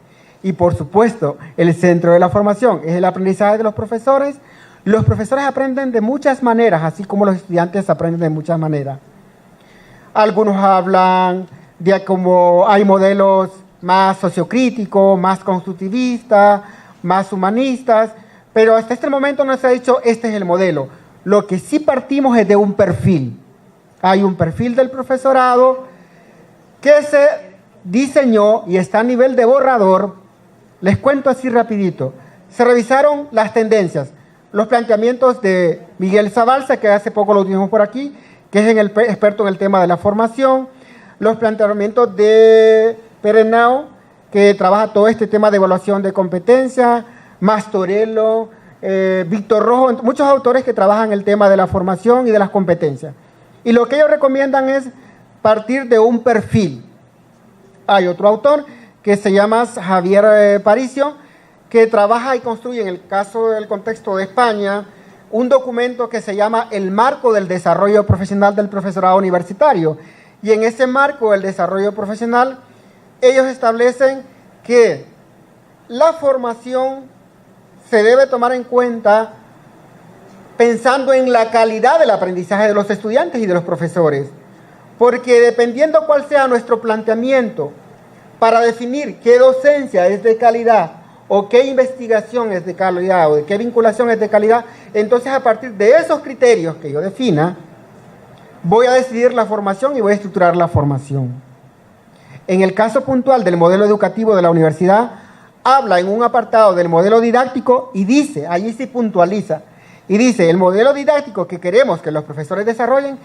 Y por supuesto, el centro de la formación es el aprendizaje de los profesores. Los profesores aprenden de muchas maneras, así como los estudiantes aprenden de muchas maneras. Algunos hablan de cómo hay modelos más sociocríticos, más constructivistas, más humanistas, pero hasta este momento no se ha dicho este es el modelo. Lo que sí partimos es de un perfil. Hay un perfil del profesorado que se diseñó y está a nivel de borrador. Les cuento así rapidito. Se revisaron las tendencias, los planteamientos de Miguel Zabalza, que hace poco lo tuvimos por aquí, que es el experto en el tema de la formación, los planteamientos de Perenao, que trabaja todo este tema de evaluación de competencia, Mastorello, Víctor Rojo, muchos autores que trabajan el tema de la formación y de las competencias. Y lo que ellos recomiendan es partir de un perfil. Hay otro autor que se llama Javier Paricio, que trabaja y construye, en el caso del contexto de España, un documento que se llama El Marco del Desarrollo Profesional del Profesorado Universitario. Y en ese marco del desarrollo profesional, ellos establecen que la formación se debe tomar en cuenta pensando en la calidad del aprendizaje de los estudiantes y de los profesores. Porque dependiendo cuál sea nuestro planteamiento para definir qué docencia es de calidad o qué investigación es de calidad o de qué vinculación es de calidad, entonces a partir de esos criterios que yo defina, voy a decidir la formación y voy a estructurar la formación. En el caso puntual del modelo educativo de la universidad, habla en un apartado del modelo didáctico y dice, allí sí puntualiza, y dice, el modelo didáctico que queremos que los profesores desarrollen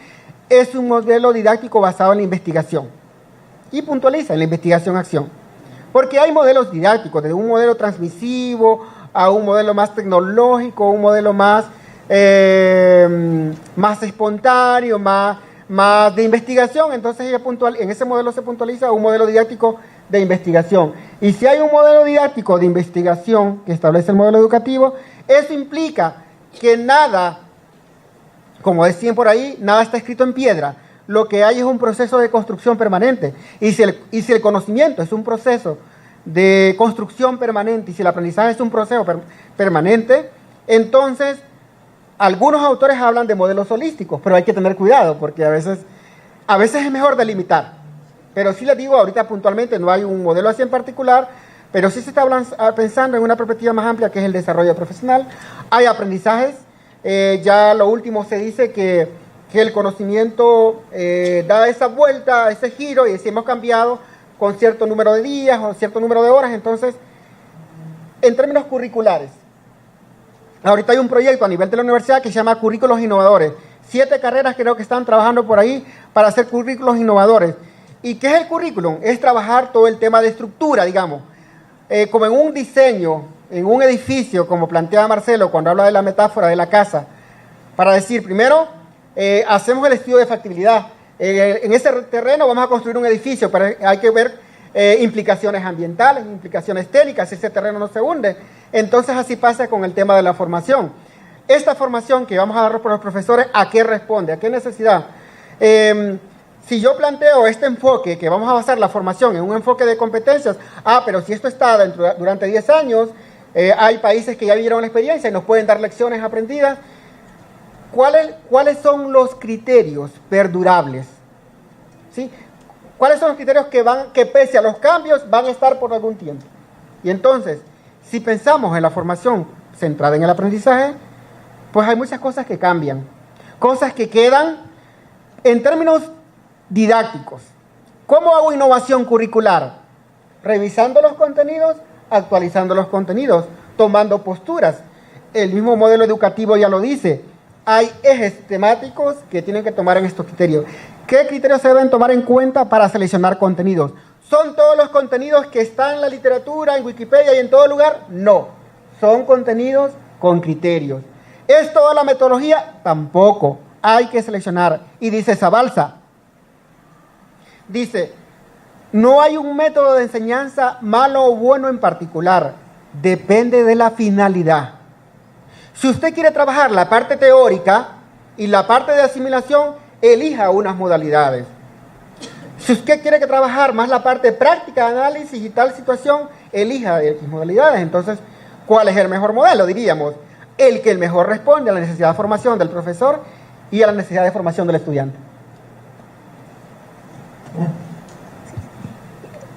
es un modelo didáctico basado en la investigación. Y puntualiza en la investigación-acción. Porque hay modelos didácticos, desde un modelo transmisivo a un modelo más tecnológico, un modelo más espontáneo, más de investigación. Entonces en ese modelo se puntualiza un modelo didáctico de investigación. Y si hay un modelo didáctico de investigación que establece el modelo educativo, eso implica que nada, como decían por ahí, nada está escrito en piedra. Lo que hay es un proceso de construcción permanente. Y si el conocimiento es un proceso de construcción permanente, y si el aprendizaje es un proceso permanente, entonces algunos autores hablan de modelos holísticos, pero hay que tener cuidado, porque a veces es mejor delimitar. Pero sí les digo, ahorita puntualmente no hay un modelo así en particular, pero sí se está pensando en una perspectiva más amplia, que es el desarrollo profesional. Hay aprendizajes, ya lo último se dice que el conocimiento da esa vuelta, ese giro, y si hemos cambiado con cierto número de días o cierto número de horas. Entonces, en términos curriculares, ahorita hay un proyecto a nivel de la universidad que se llama Currículos Innovadores. 7 carreras creo que están trabajando por ahí para hacer currículos innovadores. ¿Y qué es el currículum? Es trabajar todo el tema de estructura, digamos. Como en un diseño, en un edificio, como plantea Marcelo cuando habla de la metáfora de la casa, para decir, primero, hacemos el estudio de factibilidad. En ese terreno vamos a construir un edificio, pero hay que ver implicaciones ambientales, implicaciones técnicas, si ese terreno no se hunde. Entonces así pasa con el tema de la formación. Esta formación que vamos a dar por los profesores, ¿a qué responde? ¿A qué necesidad? Si yo planteo este enfoque, que vamos a basar la formación en un enfoque de competencias, pero si esto está durante 10 años, hay países que ya vivieron la experiencia y nos pueden dar lecciones aprendidas. ¿Cuáles son los criterios perdurables? ¿Sí? ¿Cuáles son los criterios que pese a los cambios van a estar por algún tiempo? Y entonces, si pensamos en la formación centrada en el aprendizaje, pues hay muchas cosas que cambian, cosas que quedan en términos didácticos. ¿Cómo hago innovación curricular? Revisando los contenidos, actualizando los contenidos, tomando posturas. El mismo modelo educativo ya lo dice. Hay ejes temáticos que tienen que tomar en estos criterios. ¿Qué criterios se deben tomar en cuenta para seleccionar contenidos? ¿Son todos los contenidos que están en la literatura, en Wikipedia y en todo lugar? No. Son contenidos con criterios. ¿Es toda la metodología? Tampoco. Hay que seleccionar. Y dice Zabalza, dice, no hay un método de enseñanza malo o bueno en particular. Depende de la finalidad. Si usted quiere trabajar la parte teórica y la parte de asimilación, elija unas modalidades. Si usted quiere que trabajar más la parte práctica de análisis y tal situación, elija de X modalidades. Entonces, ¿cuál es el mejor modelo? Diríamos, el que mejor responde a la necesidad de formación del profesor y a la necesidad de formación del estudiante.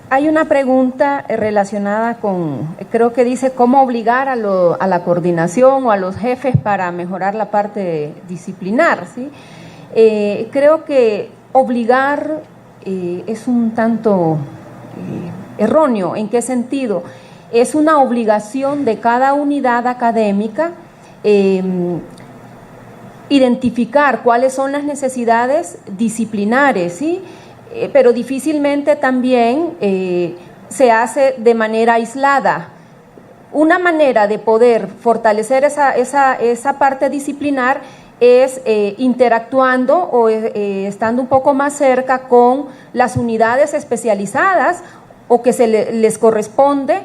Hay una pregunta relacionada con, creo que dice, ¿cómo obligar a la coordinación o a los jefes para mejorar la parte disciplinar? ¿Sí? Creo que obligar es un tanto erróneo. ¿En qué sentido? Es una obligación de cada unidad académica identificar cuáles son las necesidades disciplinares, ¿sí? Pero difícilmente también se hace de manera aislada. Una manera de poder fortalecer esa parte disciplinar es interactuando o estando un poco más cerca con las unidades especializadas o que les corresponde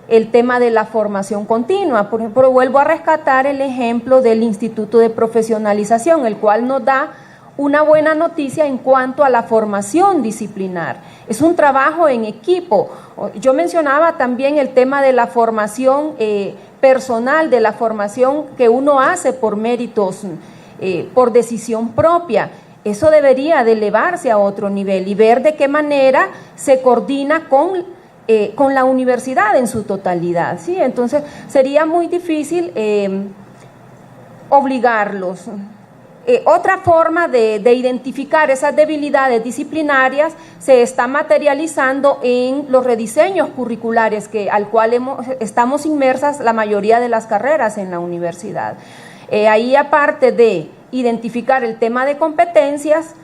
el tema de la formación continua. Por ejemplo, vuelvo a rescatar el ejemplo del Instituto de Profesionalización, el cual nos da una buena noticia en cuanto a la formación disciplinar. Es un trabajo en equipo. Yo mencionaba también el tema de la formación personal, de la formación que uno hace por méritos, por decisión propia. Eso debería de elevarse a otro nivel y ver de qué manera se coordina con la universidad en su totalidad, ¿sí? Entonces sería muy difícil obligarlos. Otra forma de identificar esas debilidades disciplinarias se está materializando en los rediseños curriculares al cual estamos inmersas la mayoría de las carreras en la universidad. Ahí, aparte de identificar el tema de competencias,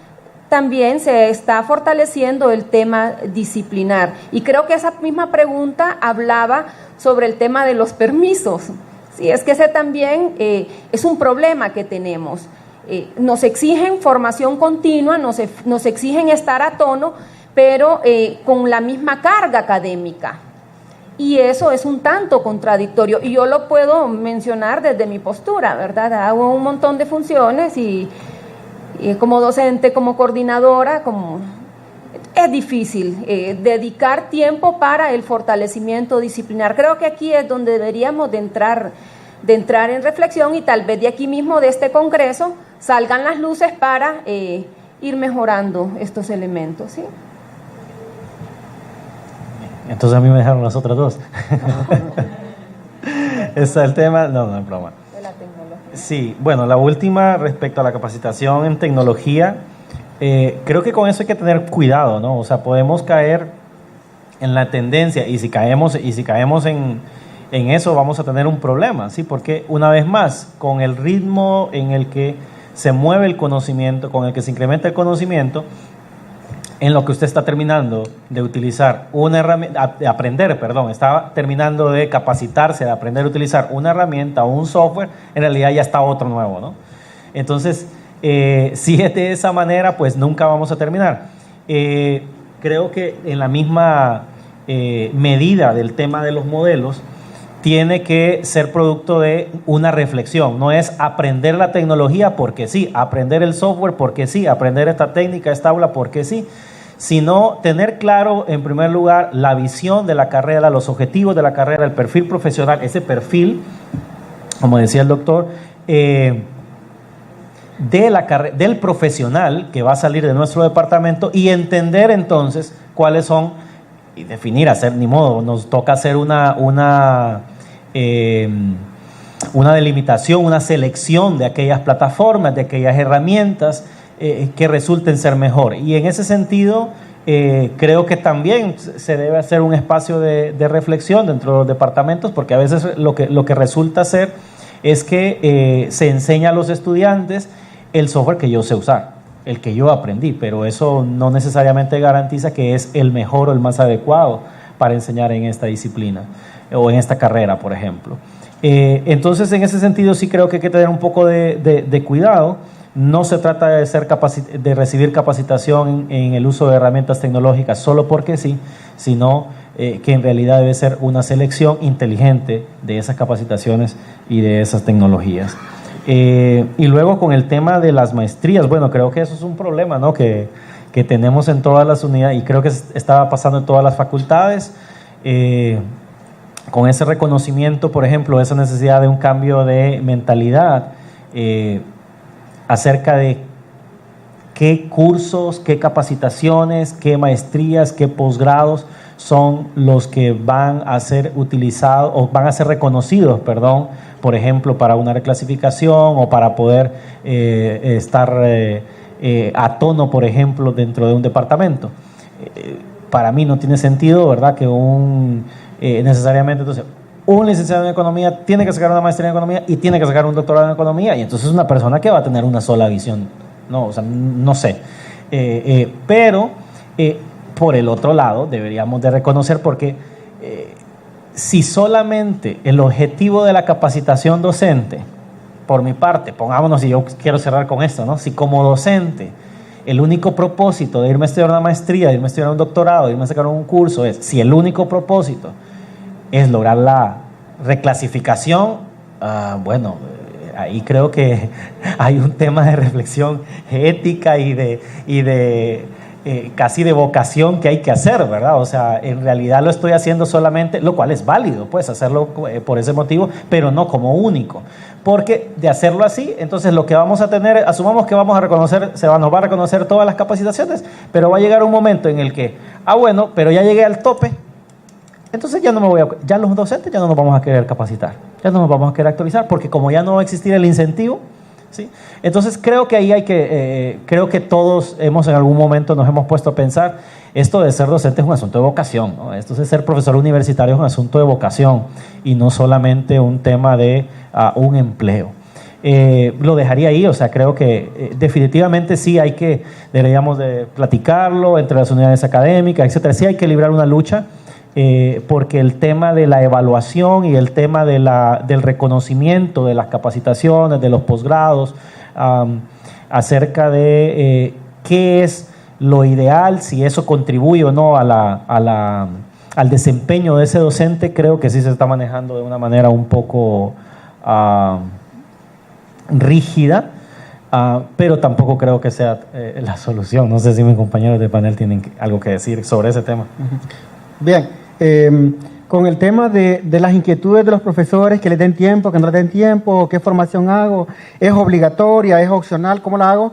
también se está fortaleciendo el tema disciplinar. Y creo que esa misma pregunta hablaba sobre el tema de los permisos. Sí, es que ese también es un problema que tenemos. Nos exigen formación continua, nos exigen estar a tono, pero con la misma carga académica. Y eso es un tanto contradictorio. Y yo lo puedo mencionar desde mi postura, ¿verdad? Hago un montón de funciones y como docente, como coordinadora, es difícil dedicar tiempo para el fortalecimiento disciplinar. Creo que aquí es donde deberíamos de entrar en reflexión y tal vez de aquí mismo, de este congreso, salgan las luces para ir mejorando estos elementos, ¿sí? Entonces a mí me dejaron las otras dos. ¿Ese es el tema? No es broma. De la tecnología. Sí, bueno, la última respecto a la capacitación en tecnología, creo que con eso hay que tener cuidado, ¿no? O sea, podemos caer en la tendencia y si caemos en eso vamos a tener un problema, ¿sí? Porque una vez más, con el ritmo en el que se mueve el conocimiento, con el que se incrementa el conocimiento, en lo que usted está terminando de utilizar una herramienta, estaba terminando de capacitarse, de aprender a utilizar una herramienta o un software, en realidad ya está otro nuevo, ¿no? Entonces, si es de esa manera, pues nunca vamos a terminar. Creo que en la misma medida del tema de los modelos, tiene que ser producto de una reflexión. No es aprender la tecnología porque sí, aprender el software porque sí, aprender esta técnica, esta aula porque sí, sino tener claro, en primer lugar, la visión de la carrera, los objetivos de la carrera, el perfil profesional, ese perfil, como decía el doctor, del profesional que va a salir de nuestro departamento y entender entonces cuáles son, y definir, ni modo, nos toca hacer una delimitación, una selección de aquellas plataformas, de aquellas herramientas que resulten ser mejor. Y en ese sentido, creo que también se debe hacer un espacio de reflexión dentro de los departamentos, porque a veces lo que resulta ser es que se enseña a los estudiantes el software que yo sé usar, el que yo aprendí, pero eso no necesariamente garantiza que es el mejor o el más adecuado para enseñar en esta disciplina o en esta carrera, por ejemplo. Entonces, en ese sentido, sí creo que hay que tener un poco de cuidado. No se trata de recibir capacitación en el uso de herramientas tecnológicas solo porque sí, sino que en realidad debe ser una selección inteligente de esas capacitaciones y de esas tecnologías. Y luego con el tema de las maestrías, bueno, creo que eso es un problema, ¿no? que que tenemos en todas las unidades, y creo que estaba pasando en todas las facultades, con ese reconocimiento, por ejemplo, esa necesidad de un cambio de mentalidad acerca de qué cursos, qué capacitaciones, qué maestrías, qué posgrados son los que van a ser utilizados o van a ser reconocidos, por ejemplo, para una reclasificación o para poder estar a tono, por ejemplo, dentro de un departamento. Para mí no tiene sentido, ¿verdad?, que necesariamente, entonces, un licenciado en economía tiene que sacar una maestría en economía y tiene que sacar un doctorado en economía, y entonces es una persona que va a tener una sola visión. No, o sea, no sé. Pero por el otro lado deberíamos de reconocer, porque si solamente el objetivo de la capacitación docente, por mi parte, pongámonos, y yo quiero cerrar con esto, ¿no? Si como docente el único propósito de irme a estudiar una maestría, de irme a estudiar un doctorado, de irme a sacar un curso, si el único propósito es lograr la reclasificación, bueno, ahí creo que hay un tema de reflexión ética y de casi de vocación que hay que hacer, ¿verdad? O sea, en realidad lo estoy haciendo solamente, lo cual es válido, pues hacerlo por ese motivo, pero no como único, porque de hacerlo así, entonces lo que vamos a tener, asumamos que vamos a reconocer, nos va a reconocer todas las capacitaciones, pero va a llegar un momento en el que, bueno, pero ya llegué al tope, entonces ya los docentes ya no nos vamos a querer capacitar, ya no nos vamos a querer actualizar, porque como ya no va a existir el incentivo, ¿sí? Entonces creo que ahí creo que todos en algún momento nos hemos puesto a pensar, esto de ser docente es un asunto de vocación, ¿no? Esto de ser profesor universitario es un asunto de vocación y no solamente un tema de un empleo. Lo dejaría ahí, o sea, creo que definitivamente sí deberíamos de platicarlo entre las unidades académicas, etcétera. Sí hay que librar una lucha, porque el tema de la evaluación y el tema del reconocimiento de las capacitaciones, de los posgrados, acerca de qué es lo ideal, si eso contribuye o no al desempeño de ese docente, creo que sí se está manejando de una manera un poco rígida, pero tampoco creo que sea la solución. No sé si mis compañeros de panel tienen algo que decir sobre ese tema. Bien, con el tema de las inquietudes de los profesores, que les den tiempo, que no les den tiempo, qué formación hago, es obligatoria, es opcional, ¿cómo la hago?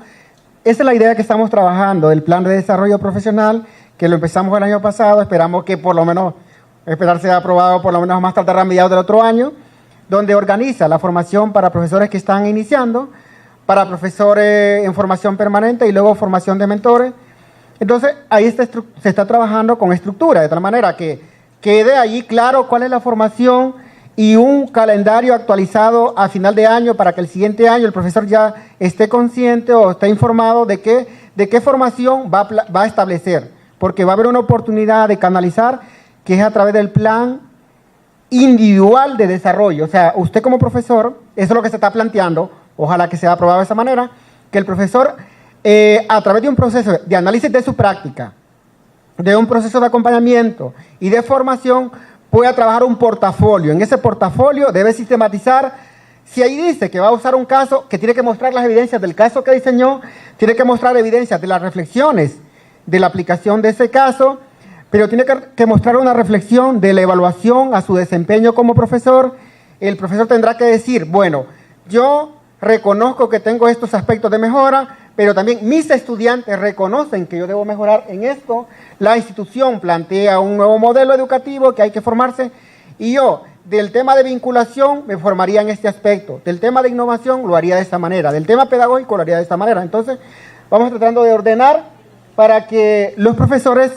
Esa es la idea que estamos trabajando, del plan de desarrollo profesional, que lo empezamos el año pasado, esperamos que por lo menos, sea aprobado por lo menos más tardar a mediados del otro año, donde organiza la formación para profesores que están iniciando, para profesores en formación permanente y luego formación de mentores. Entonces, ahí se está trabajando con estructura, de tal manera que quede ahí claro cuál es la formación y un calendario actualizado a final de año para que el siguiente año el profesor ya esté consciente o esté informado de qué formación va a establecer, porque va a haber una oportunidad de canalizar, que es a través del plan individual de desarrollo. O sea, usted como profesor, eso es lo que se está planteando, ojalá que sea aprobado de esa manera, que el profesor, a través de un proceso de análisis de su práctica, de un proceso de acompañamiento y de formación, pueda trabajar un portafolio. En ese portafolio debe sistematizar, si ahí dice que va a usar un caso, que tiene que mostrar las evidencias del caso que diseñó, tiene que mostrar evidencias de las reflexiones de la aplicación de ese caso, pero tiene que mostrar una reflexión de la evaluación a su desempeño como profesor. El profesor tendrá que decir, bueno, yo reconozco que tengo estos aspectos de mejora, pero también mis estudiantes reconocen que yo debo mejorar en esto. La institución plantea un nuevo modelo educativo que hay que formarse, y yo del tema de vinculación me formaría en este aspecto, del tema de innovación lo haría de esta manera, del tema pedagógico lo haría de esta manera. Entonces vamos tratando de ordenar para que los profesores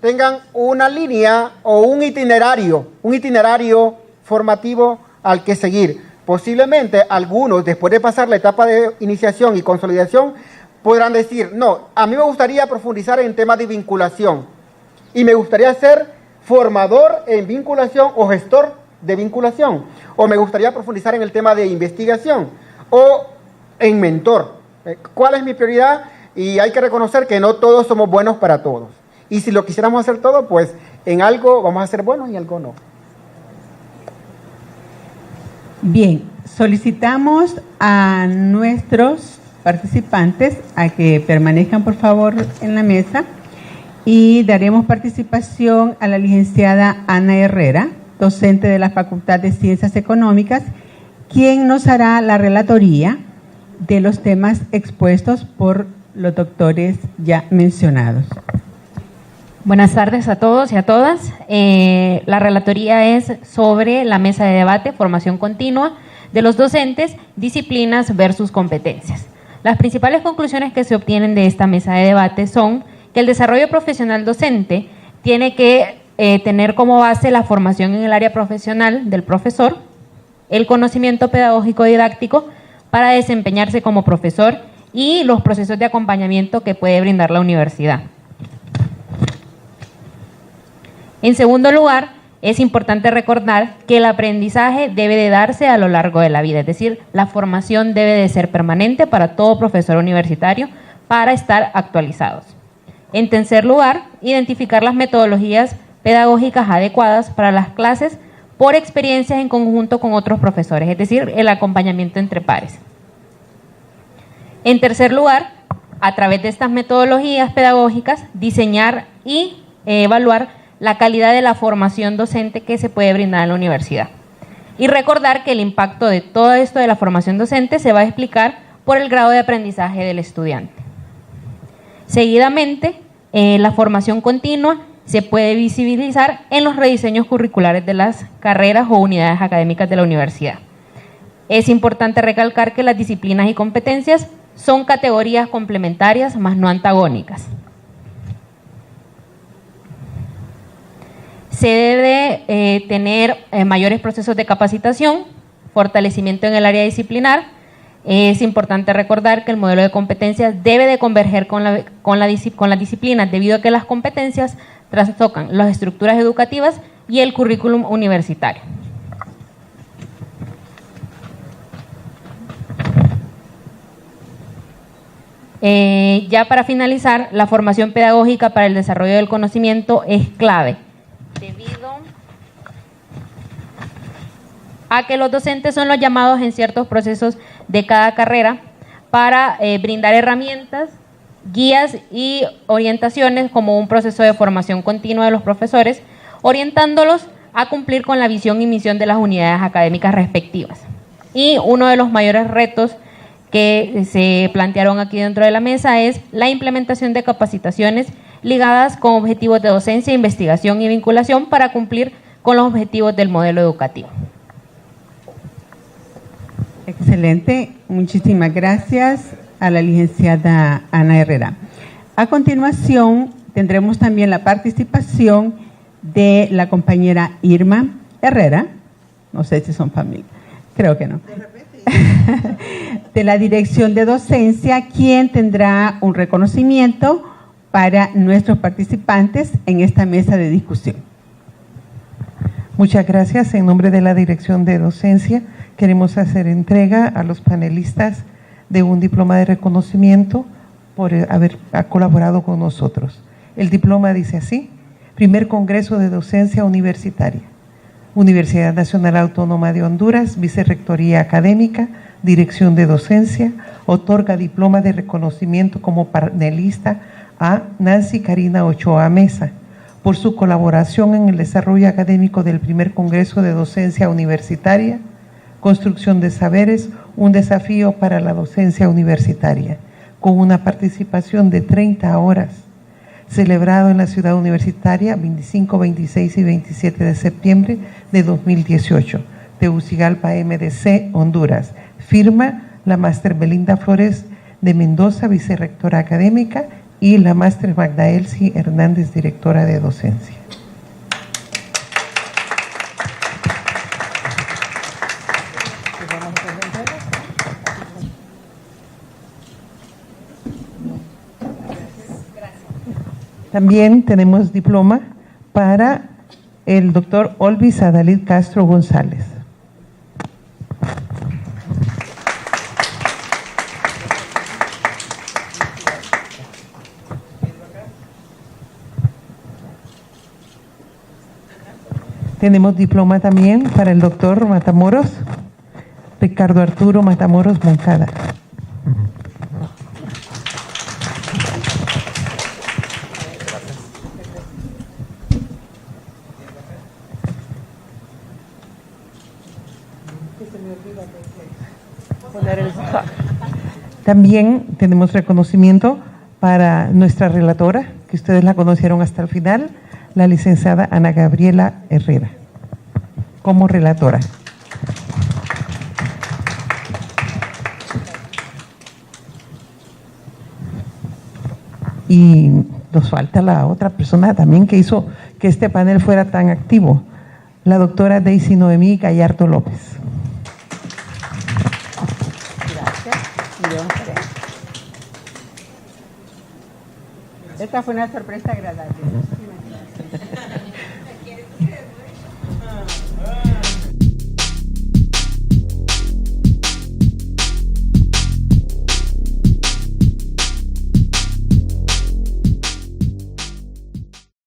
tengan una línea o un itinerario formativo al que seguir. Posiblemente algunos, después de pasar la etapa de iniciación y consolidación, podrán decir, no, a mí me gustaría profundizar en temas de vinculación y me gustaría ser formador en vinculación o gestor de vinculación, o me gustaría profundizar en el tema de investigación o en mentor. ¿Cuál es mi prioridad? Y hay que reconocer que no todos somos buenos para todos. Y si lo quisiéramos hacer todo, pues en algo vamos a ser buenos y en algo no. Bien, solicitamos a nuestros participantes a que permanezcan por favor en la mesa y daremos participación a la licenciada Ana Herrera, docente de la Facultad de Ciencias Económicas, quien nos hará la relatoría de los temas expuestos por los doctores ya mencionados. Buenas tardes a todos y a todas. La relatoría es sobre la mesa de debate, formación continua de los docentes, disciplinas versus competencias. Las principales conclusiones que se obtienen de esta mesa de debate son que el desarrollo profesional docente tiene que tener como base la formación en el área profesional del profesor, el conocimiento pedagógico didáctico para desempeñarse como profesor y los procesos de acompañamiento que puede brindar la universidad. En segundo lugar, es importante recordar que el aprendizaje debe de darse a lo largo de la vida, es decir, la formación debe de ser permanente para todo profesor universitario para estar actualizados. En tercer lugar, identificar las metodologías pedagógicas adecuadas para las clases por experiencias en conjunto con otros profesores, es decir, el acompañamiento entre pares. En tercer lugar, a través de estas metodologías pedagógicas, diseñar y evaluar la calidad de la formación docente que se puede brindar en la universidad. Y recordar que el impacto de todo esto de la formación docente se va a explicar por el grado de aprendizaje del estudiante. Seguidamente, la formación continua se puede visibilizar en los rediseños curriculares de las carreras o unidades académicas de la universidad. Es importante recalcar que las disciplinas y competencias son categorías complementarias, más no antagónicas. Se debe tener mayores procesos de capacitación, fortalecimiento en el área disciplinar. Es importante recordar que el modelo de competencias debe de converger con las disciplinas, debido a que las competencias trastocan las estructuras educativas y el currículum universitario. Ya para finalizar, la formación pedagógica para el desarrollo del conocimiento es clave, debido a que los docentes son los llamados en ciertos procesos de cada carrera para brindar herramientas, guías y orientaciones como un proceso de formación continua de los profesores, orientándolos a cumplir con la visión y misión de las unidades académicas respectivas. Y uno de los mayores retos que se plantearon aquí dentro de la mesa es la implementación de capacitaciones ligadas con objetivos de docencia, investigación y vinculación para cumplir con los objetivos del modelo educativo. Excelente, muchísimas gracias a la licenciada Ana Herrera. A continuación tendremos también la participación de la compañera Irma Herrera, no sé si son familia, creo que no, de la Dirección de Docencia, quien tendrá un reconocimiento para nuestros participantes en esta mesa de discusión. Muchas gracias. En nombre de la Dirección de Docencia, queremos hacer entrega a los panelistas de un diploma de reconocimiento por haber colaborado con nosotros. El diploma dice así: Primer Congreso de Docencia Universitaria, Universidad Nacional Autónoma de Honduras, Vicerrectoría Académica, Dirección de Docencia, otorga diploma de reconocimiento como panelista a Nancy Karina Ochoa Mesa por su colaboración en el desarrollo académico del Primer Congreso de Docencia Universitaria, Construcción de Saberes, un desafío para la docencia universitaria, con una participación de 30 horas, celebrado en la ciudad universitaria 25, 26 y 27 de septiembre de 2018, Tegucigalpa, MDC, Honduras. Firma la máster Belinda Flores de Mendoza, vicerrectora académica, y la máster Magda Elsie Hernández, directora de docencia. También tenemos diploma para el doctor Olvis Adalid Castro González. Tenemos diploma también para el doctor Matamoros, Ricardo Arturo Matamoros Moncada. También tenemos reconocimiento para nuestra relatora, que ustedes la conocieron hasta el final, la licenciada Ana Gabriela Herrera, como relatora. Y nos falta la otra persona también que hizo que este panel fuera tan activo, la doctora Daisy Noemí Gallardo López. Esta fue una sorpresa agradable.